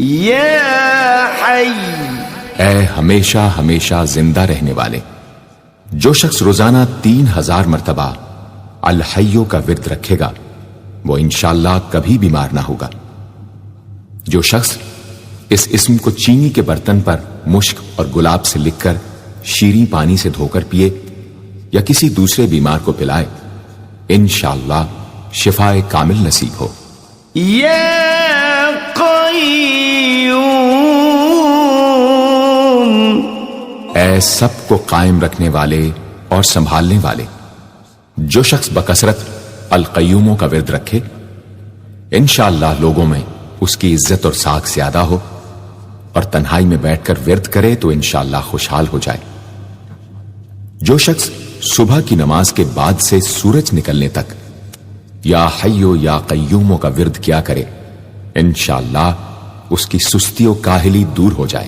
یا حی، اے ہمیشہ ہمیشہ زندہ رہنے والے. جو شخص روزانہ 3000 مرتبہ الحیو کا ورد رکھے گا وہ انشاءاللہ کبھی بیمار نہ ہوگا. جو شخص اس اسم کو چینی کے برتن پر مشک اور گلاب سے لکھ کر شیریں پانی سے دھو کر پیے یا کسی دوسرے بیمار کو پلائے انشاءاللہ شفائے کامل نصیب ہو. یا قیوم، اے سب کو قائم رکھنے والے اور سنبھالنے والے. جو شخص بکثرت القیوموں کا ورد رکھے انشاءاللہ لوگوں میں اس کی عزت اور ساکھ زیادہ ہو، اور تنہائی میں بیٹھ کر ورد کرے تو انشاءاللہ خوشحال ہو جائے. جو شخص صبح کی نماز کے بعد سے سورج نکلنے تک یا حیو یا قیوموں کا ورد کیا کرے انشاءاللہ اس کی سستی و کاہلی دور ہو جائے.